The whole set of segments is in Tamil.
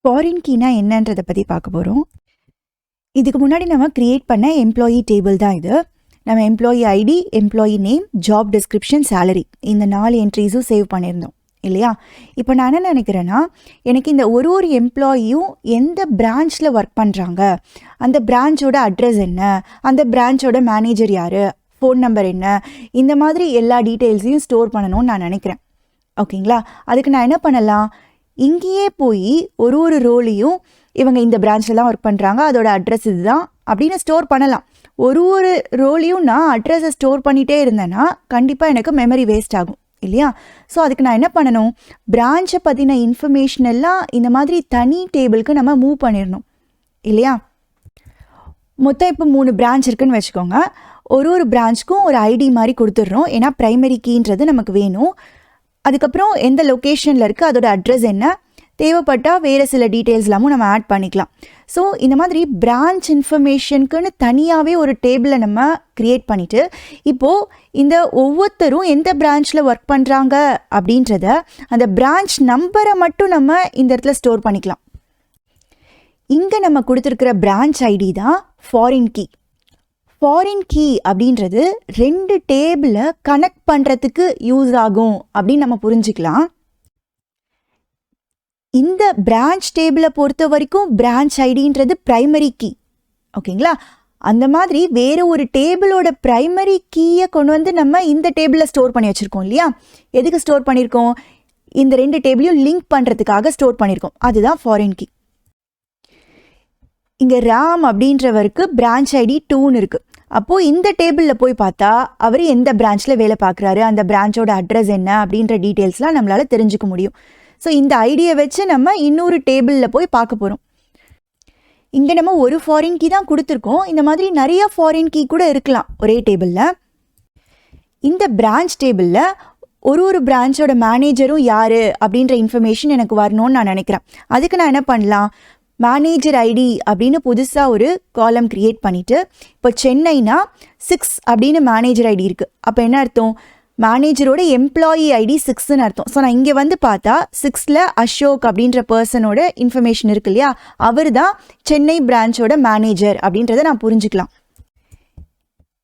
ஃபாரின் கீனா என்னன்றதை பற்றி பார்க்க போகிறோம். இதுக்கு முன்னாடி நம்ம க்ரியேட் பண்ண எம்ப்ளாயி டேபிள் தான் இது. நம்ம employee ID, employee name, job description, salary இந்த 4 என்ட்ரிஸும் சேவ் பண்ணியிருந்தோம் இல்லையா? இப்போ நான் என்ன நினைக்கிறேன்னா, எனக்கு இந்த ஒரு எம்ப்ளாயியும் எந்த பிரான்ச்சில் ஒர்க் பண்ணுறாங்க, அந்த பிரான்ச்சோட அட்ரஸ் என்ன, அந்த பிரான்ச்சோட மேனேஜர் யார், ஃபோன் நம்பர் என்ன, இந்த மாதிரி எல்லா டீட்டெயில்ஸையும் ஸ்டோர் பண்ணணும்னு நான் நினைக்கிறேன். ஓகேங்களா? அதுக்கு நான் என்ன பண்ணலாம், இங்கேயே போய் ஒரு ரோலையும் இவங்க இந்த பிரான்ச்சில் தான் ஒர்க் பண்ணுறாங்க, அதோட அட்ரஸ் இதுதான் அப்படின்னு ஸ்டோர் பண்ணலாம். ஒரு ரோலையும் நான் அட்ரஸை ஸ்டோர் பண்ணிகிட்டே இருந்தேன்னா கண்டிப்பாக எனக்கு மெமரி வேஸ்ட் ஆகும் இல்லையா? ஸோ அதுக்கு நான் என்ன பண்ணணும், பிரான்ச்சை பற்றின இன்ஃபர்மேஷன் எல்லாம் இந்த மாதிரி தனி டேபிளுக்கு நம்ம மூவ் பண்ணிடணும் இல்லையா? மொத்தம் இப்போ 3 பிரான்ச் இருக்குன்னு வச்சுக்கோங்க. ஒரு பிரான்ச்சுக்கும் ஒரு ஐடி மாதிரி கொடுத்துட்றோம். ஏன்னா ப்ரைமரி கீன்றது நமக்கு வேணும். அதுக்கப்புறம் எந்த லொக்கேஷனில் இருக்குது, அதோட அட்ரஸ் என்ன, தேவைப்பட்டால் வேறு சில டீட்டெயில்ஸ்லாமும் நம்ம ஆட் பண்ணிக்கலாம். ஸோ இந்த மாதிரி பிரான்ச் இன்ஃபர்மேஷனுக்குன்னு தனியாகவே ஒரு டேபிளை நம்ம க்ரியேட் பண்ணிவிட்டு, இப்போது இந்த ஒவ்வொருத்தரும் எந்த பிரான்ச்சில் ஒர்க் பண்ணுறாங்க அப்படின்றத அந்த பிரான்ச் நம்பரை மட்டும் நம்ம இந்த இடத்துல ஸ்டோர் பண்ணிக்கலாம். இங்கே நம்ம கொடுத்துருக்கிற பிரான்ச் ஐடி தான் ஃபாரின் கீ. ஃபாரின் கீ அப்படின்றது 2 டேபிளை கனெக்ட் பண்ணுறதுக்கு யூஸ் ஆகும் அப்படின்னு நம்ம புரிஞ்சுக்கலாம். இந்த பிரான்ச் டேபிளை பொறுத்த வரைக்கும் பிரான்ச் ஐடின்றது ப்ரைமரி கீ. ஓகேங்களா? அந்த மாதிரி வேறு ஒரு டேபிளோட ப்ரைமரி கீயை கொண்டு வந்து நம்ம இந்த டேபிளில் ஸ்டோர் பண்ணி வச்சுருக்கோம் இல்லையா? எதுக்கு ஸ்டோர் பண்ணியிருக்கோம்? இந்த 2 டேபிளையும் லிங்க் பண்ணுறதுக்காக ஸ்டோர் பண்ணியிருக்கோம். அதுதான் ஃபாரின் கீ. இங்கே ராம் அப்படின்றவருக்கு பிரான்ச் ஐடி 2ன்னு இருக்குது. அப்போது இந்த டேபிளில் போய் பார்த்தா அவர் எந்த பிரான்ச்சில் வேலை பார்க்குறாரு, அந்த பிரான்ச்சோட அட்ரஸ் என்ன அப்படின்ற டீட்டெயில்ஸ்லாம் நம்மளால் தெரிஞ்சுக்க முடியும். ஸோ இந்த ஐடியை வச்சு நம்ம இன்னொரு டேபிளில் போய் பார்க்க போகிறோம். இங்கே நம்ம ஒரு ஃபாரின் கீ தான் கொடுத்துருக்கோம். இந்த மாதிரி நிறைய ஃபாரின் கீ கூட இருக்கலாம் ஒரே டேபிளில். இந்த பிரான்ச் டேபிளில் ஒரு பிரான்ச்சோட மேனேஜரும் யார் அப்படின்ற இன்ஃபர்மேஷன் எனக்கு வரணும்னு நான் நினைக்கிறேன். அதுக்கு நான் என்ன பண்ணலாம், மேனேஜர் ஐடி அப்படின்னு புதுசாக ஒரு காலம் க்ரியேட் பண்ணிவிட்டு, இப்போ சென்னைனா 6 அப்படின்னு மேனேஜர் ஐடி இருக்குது. அப்போ என்ன அர்த்தம், மேனேஜரோட எம்ப்ளாயி ஐடி 6ன்னு அர்த்தம். ஸோ நான் இங்கே வந்து பார்த்தா 6ல் அசோக் அப்படின்ற பர்சனோட இன்ஃபர்மேஷன் இருக்கு இல்லையா, அவர் தான் சென்னை பிரான்ச்சோட மேனேஜர் அப்படின்றத நான் புரிஞ்சுக்கலாம்.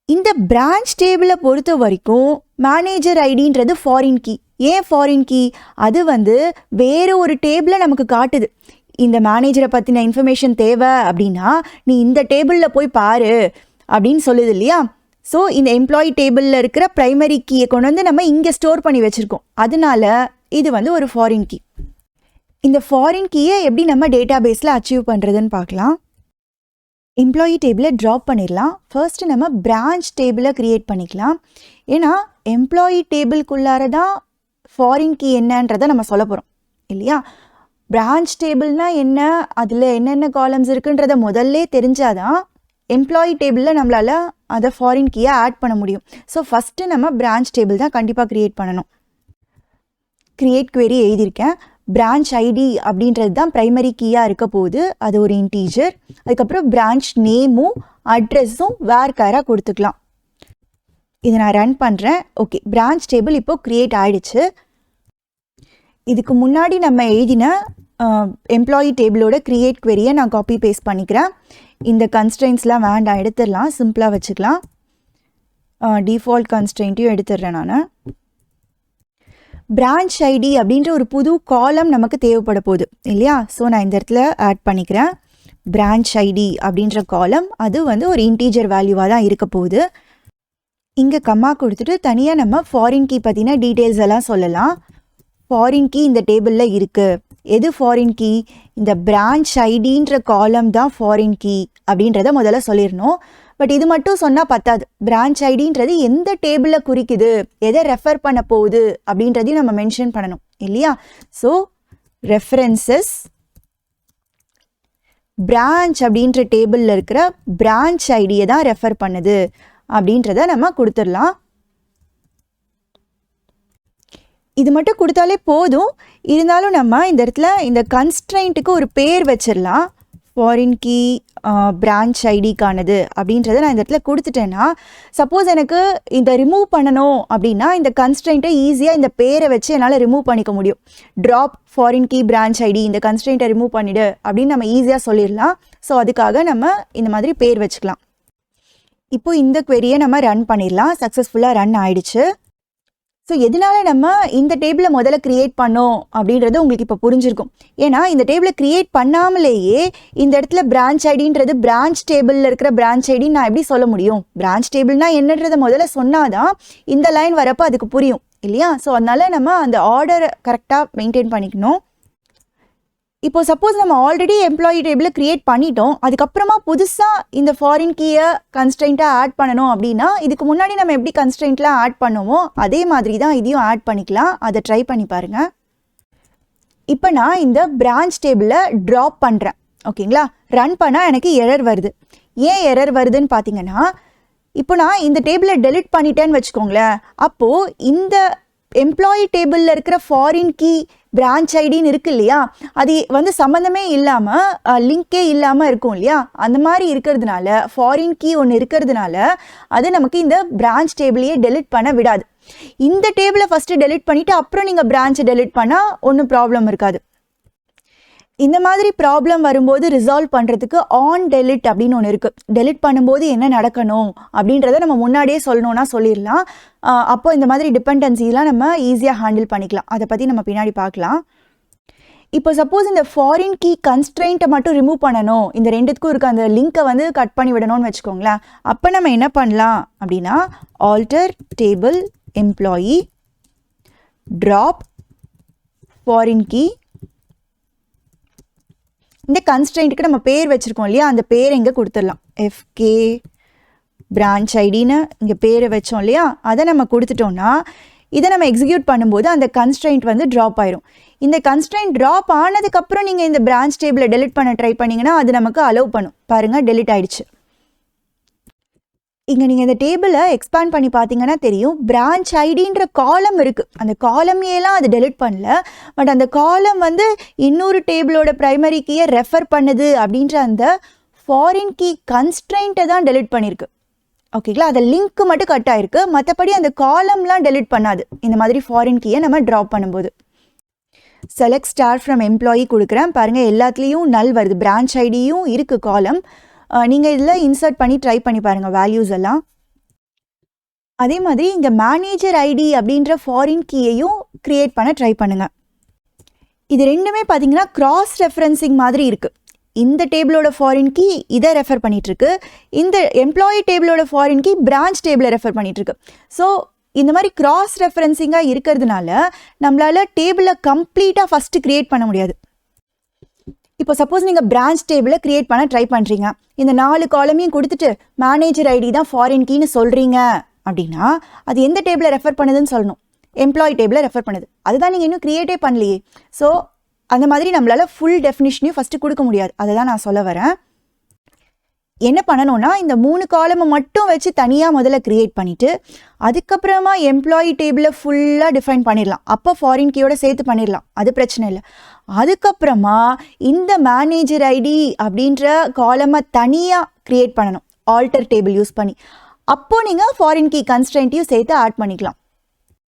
இந்த பிரான்ச் டேபிளை பொறுத்த வரைக்கும் மேனேஜர் ஐடின்றது ஃபாரின் கீ. ஏன் ஃபாரின் கீ? அது வந்து வேறு ஒரு டேபிளை நமக்கு காட்டுது. இந்த மேனேஜரை பற்றின இன்ஃபர்மேஷன் தேவை அப்படின்னா நீ இந்த டேபிளில் போய் பாரு அப்படின்னு சொல்லுது இல்லையா? ஸோ இந்த எம்ப்ளாயி டேபிளில் இருக்கிற ப்ரைமரி கீயை கொண்டு வந்து நம்ம இங்கே ஸ்டோர் பண்ணி வச்சுருக்கோம். அதனால இது வந்து ஒரு ஃபாரின் கீ. இந்த ஃபாரின் கீயை எப்படி நம்ம டேட்டா பேஸில் அச்சீவ் பண்ணுறதுன்னு பார்க்கலாம். எம்ப்ளாயி டேபிளை ட்ராப் பண்ணிடலாம். ஃபர்ஸ்ட்டு நம்ம பிரான்ச் டேபிளை க்ரியேட் பண்ணிக்கலாம். ஏன்னா எம்ப்ளாயி டேபிள்குள்ளார தான் ஃபாரின் கீ என்னன்றதை நம்ம சொல்ல போகிறோம் இல்லையா? பிரான்ச் டேபிள்னால் என்ன, அதில் என்னென்ன காலம்ஸ் இருக்குன்றதை முதல்ல தெரிஞ்சாதான் எம்ப்ளாயி டேபிளில் நம்மளால் அதை ஃபாரின் கீயை ஆட் பண்ண முடியும். ஸோ ஃபஸ்ட்டு நம்ம பிரான்ச் டேபிள் தான் கண்டிப்பாக க்ரியேட் பண்ணணும். க்ரியேட் query எழுதியிருக்கேன். பிரான்ச் ஐடி அப்படின்றது தான் ப்ரைமரி கீயாக இருக்க போகுது, அது ஒரு இன்டீஜர். அதுக்கப்புறம் பிரான்ச் நேமும் அட்ரெஸும் வேர்க்காராக கொடுத்துக்கலாம். இதை நான் ரன் பண்ணுறேன். ஓகே, பிரான்ச் டேபிள் இப்போது க்ரியேட் ஆகிடுச்சு. இதுக்கு முன்னாடி நம்ம எழுதின எம்ப்ளாயி டேபிளோட க்ரியேட் queryயை நான் காப்பி பேஸ்ட் பண்ணிக்கிறேன். இந்த கன்ஸ்ட்ரெயின்ஸ்லாம் வேண்டாம், எடுத்துடலாம், சிம்பிளாக வச்சுக்கலாம். டிஃபால்ட் கன்ஸ்ட்ரெயின்ட்டையும் எடுத்துடுறேன் நான். பிரான்ச் ஐடி அப்படின்ற ஒரு புது காலம் நமக்கு தேவைப்பட போகுது இல்லையா? ஸோ நான் இந்த இடத்துல ஆட் பண்ணிக்கிறேன். பிரான்ச் ஐடி அப்படின்ற காலம் அது வந்து ஒரு இன்டீஜர் வேல்யூவாக தான் இருக்க போகுது. இங்கே கம்மா கொடுத்துட்டு தனியாக நம்ம ஃபாரின் கீ பற்றின டீட்டெயில்ஸ் எல்லாம் சொல்லலாம். ஃபாரின் கீ இந்த டேபிளில் இருக்குது. எது ஃபாரின் கீ? இந்த பிரான்ச் ஐடின்ற காலம் தான் ஃபாரின் கீ அப்படின்றத முதல்ல சொல்லிடணும். பட் இது மட்டும் சொன்னால் பத்தாது. பிரான்ச் ஐடின்றது எந்த டேபிளில் குறிக்குது, எதை ரெஃபர் பண்ண போகுது அப்படின்றதையும் நம்ம மென்ஷன் பண்ணணும் இல்லையா? ஸோ ரெஃபரன்சஸ் பிரான்ச் அப்படின்ற டேபிளில் இருக்கிற பிரான்ச் ஐடியை தான் ரெஃபர் பண்ணுது அப்படின்றத நம்ம கொடுத்துடலாம். இது மட்டும் கொடுத்தாலே போதும். இருந்தாலும் நம்ம இந்த இடத்துல இந்த கன்ஸ்ட்ரெயின்ட்டுக்கு ஒரு பேர் வச்சிடலாம். ஃபாரின் கீ பிரான்ச் ஐடிக்கானது அப்படின்றத நான் இந்த இடத்துல கொடுத்துட்டேன்னா, சப்போஸ் எனக்கு இந்த ரிமூவ் பண்ணணும் அப்படின்னா இந்த கன்ஸ்ட்ரெயின்ட்டை ஈஸியாக இந்த பேரை வச்சு என்னால் ரிமூவ் பண்ணிக்க முடியும். Drop foreign key branch ID, இந்த கன்ஸ்ட்ரெயின்ட்டை ரிமூவ் பண்ணிவிடு அப்படின்னு நம்ம ஈஸியாக சொல்லிடலாம். ஸோ அதுக்காக நம்ம இந்த மாதிரி பேர் வச்சுக்கலாம். இப்போ இந்த query-யை நம்ம ரன் பண்ணிடலாம். சக்ஸஸ்ஃபுல்லாக ரன் ஆயிடுச்சு. ஸோ எதனால நம்ம இந்த டேபிளை முதல்ல க்ரியேட் பண்ணோம் அப்படின்றது உங்களுக்கு இப்போ புரிஞ்சிருக்கும். ஏன்னா இந்த டேபிளை க்ரியேட் பண்ணாமலேயே இந்த இடத்துல பிரான்ச் ஐடின்றது பிரான்ச் டேபிளில் இருக்கிற பிரான்ச் ஐடின்னு நான் எப்படி சொல்ல முடியும்? பிரான்ச் டேபிள்னா என்னன்றதை முதல்ல சொன்னாதான் இந்த லைன் வரப்போ அதுக்கு புரியும் இல்லையா? ஸோ அதனால நம்ம அந்த ஆர்டரை கரெக்டாக மெயின்டைன் பண்ணிக்கணும். இப்போ சப்போஸ் நம்ம ஆல்ரெடி எம்ப்ளாயி டேபிளை க்ரியேட் பண்ணிட்டோம், அதுக்கப்புறமா புதுசாக இந்த ஃபாரின் கீயை கன்ஸ்ட்ரெயின்ட்டாக ஆட் பண்ணணும் அப்படின்னா இதுக்கு முன்னாடி நம்ம எப்படி கன்ஸ்ட்ரெயின்ட்லாம் ஆட் பண்ணுவோமோ அதே மாதிரி தான் இதையும் ஆட் பண்ணிக்கலாம். அதை ட்ரை பண்ணி பாருங்கள். இப்போ நான் இந்த பிரான்ச் டேபிளை ட்ராப் பண்ணுறேன். ஓகேங்களா? ரன் பண்ணால் எனக்கு எரர் வருது. ஏன் எரர் வருதுன்னு பார்த்தீங்கன்னா, இப்போ நான் இந்த டேபிளை டெலிட் பண்ணிட்டேன்னு வச்சுக்கோங்களேன். அப்போது இந்த எம்ப்ளாயி டேபிளில் இருக்கிற ஃபாரின் கீ பிரான்ச் ஐடின்னு இருக்கு இல்லையா, அது வந்து சம்மந்தமே இல்லாமல் லிங்கே இல்லாமல் இருக்கும் இல்லையா, அந்த மாதிரி இருக்கிறதுனால ஃபாரின் கீ ஒன்று இருக்கிறதுனால அது நமக்கு இந்த பிரான்ச் டேபிளையே டெலிட் பண்ண விடாது. இந்த டேபிளை ஃபஸ்ட்டு டெலிட் பண்ணிவிட்டு அப்புறம் நீங்கள் பிரான்ச்சை டெலிட் பண்ணால் ஒன்றும் ப்ராப்ளம் இருக்காது. இந்த மாதிரி ப்ராப்ளம் வரும்போது ரிசால்வ் பண்ணுறதுக்கு ஆன் டெலிட் அப்படின்னு ஒன்று இருக்குது. டெலிட் பண்ணும்போது என்ன நடக்கணும் அப்படின்றத நம்ம முன்னாடியே சொல்லணும்னா சொல்லிடலாம். அப்போ இந்த மாதிரி டிபெண்டன்சிலாம் நம்ம ஈஸியாக ஹேண்டில் பண்ணிக்கலாம். அதை பற்றி நம்ம பின்னாடி பார்க்கலாம். இப்போ சப்போஸ் இந்த ஃபாரின் கீ கன்ஸ்ட்ரெயின்ட்டை மட்டும் ரிமூவ் பண்ணணும், இந்த ரெண்டுத்துக்கும் இருக்க அந்த லிங்க்கை வந்து கட் பண்ணி விடணும்னு வச்சுக்கோங்களேன். அப்போ நம்ம என்ன பண்ணலாம் அப்படின்னா, alter table employee drop foreign key, இந்த கன்ஸ்ட்ரெயின்ட்டுக்கு நம்ம பேர் வச்சுருக்கோம் இல்லையா, அந்த பேரை இங்கே கொடுத்துடலாம். எஃப்கே பிரான்ச் ஐடின்னு இங்கே பேரை வச்சோம் இல்லையா, அதை நம்ம கொடுத்துட்டோம்னா இதை நம்ம எக்ஸிக்யூட் பண்ணும்போது அந்த கன்ஸ்ட்ரெயின்ட் வந்து ட்ராப் ஆயிரும். இந்த கன்ஸ்ட்ரெயின்ட் ட்ராப் ஆனதுக்கப்புறம் நீங்கள் இந்த பிரான்ச் டேபிளை டெலிட் பண்ண ட்ரை பண்ணிங்கன்னா அது நமக்கு அலோவ் பண்ணும். பாருங்கள், டெலிட் ஆயிடுச்சு. இங்கே நீங்கள் இந்த டேபிளை எக்ஸ்பேண்ட் பண்ணி பார்த்தீங்கன்னா தெரியும், பிரான்ச் ஐடின்ற காலம் இருக்குது. அந்த காலமையெல்லாம் அது டெலிட் பண்ணல, பட் அந்த காலம் வந்து இன்னொரு டேபிளோட ப்ரைமரி கீயை ரெஃபர் பண்ணுது அப்படின்ற அந்த ஃபாரின் கீ கன்ஸ்ட்ரெயின்ட்டை தான் டெலிட் பண்ணியிருக்கு. ஓகேங்களா? அந்த லிங்க்கு மட்டும் கட் ஆயிருக்கு, மற்றபடி அந்த காலம்லாம் டெலிட் பண்ணாது இந்த மாதிரி ஃபாரின் கீயை நம்ம ட்ராப் பண்ணும்போது. செலக்ட் ஸ்டார் ஃப்ரம் எம்ப்ளாயி கொடுக்குறேன். பாருங்கள், எல்லாத்துலேயும் நல் வருது, பிரான்ச் ஐடியும் இருக்குது காலம். நீங்கள் இதில் இன்சர்ட் பண்ணி ட்ரை பண்ணி பாருங்கள் வேல்யூஸ் எல்லாம். அதே மாதிரி இங்கே மேனேஜர் ஐடி அப்படின்ற ஃபாரின் கீயையும் க்ரியேட் பண்ண ட்ரை பண்ணுங்கள். இது ரெண்டுமே பார்த்தீங்கன்னா கிராஸ் ரெஃபரன்சிங் மாதிரி இருக்குது. இந்த டேபிளோட ஃபாரின் கீ இதை ரெஃபர் பண்ணிகிட்ருக்கு, இந்த எம்ப்ளாயி டேபிளோட ஃபாரின் கீ பிரான்ச் டேபிளை ரெஃபர் பண்ணிகிட்ருக்கு. ஸோ இந்த மாதிரி கிராஸ் ரெஃபரன்சிங்காக இருக்கிறதுனால நம்மளால் டேபிளை கம்ப்ளீட்டாக ஃபஸ்ட்டு க்ரியேட் பண்ண முடியாது. இப்போ சப்போஸ் நீங்கள் பிரான்ச் டேபிளை க்ரியேட் பண்ண ட்ரை பண்ணுறீங்க, இந்த 4 காலமையும் கொடுத்துட்டு மேனேஜர் ஐடி தான் ஃபாரின் கீன்னு சொல்கிறீங்க அப்படின்னா அது எந்த டேபிளை ரெஃபர் பண்ணுதுன்னு சொல்லணும். எம்ப்ளாயி டேபிளை ரெஃபர் பண்ணுது. அதுதான் நீங்கள் இன்னும் க்ரியேட்டே பண்ணலையே. ஸோ அந்த மாதிரி நம்மளால் ஃபுல் டெஃபினிஷனையும் ஃபஸ்ட்டு கொடுக்க முடியாது. அதை தான் நான் சொல்ல வரேன். என்ன பண்ணணும்னா, இந்த 3 காலமை மட்டும் வச்சு தனியாக முதல்ல க்ரியேட் பண்ணிவிட்டு அதுக்கப்புறமா எம்ப்ளாயி டேபிளை ஃபுல்லாக டிஃபைன் பண்ணிடலாம். அப்போ ஃபாரின் கீயோட சேர்த்து பண்ணிடலாம், அது பிரச்சனை இல்லை. அதுக்கப்புறமா இந்த மேனேஜர் ஐடி அப்படின்ற காலமை தனியாக க்ரியேட் பண்ணணும் ஆல்டர் டேபிள் யூஸ் பண்ணி. அப்போது நீங்கள் ஃபாரின் கீ கன்ஸ்ட்ரெயின்ட்டையும் சேர்த்து ஆட் பண்ணிக்கலாம்.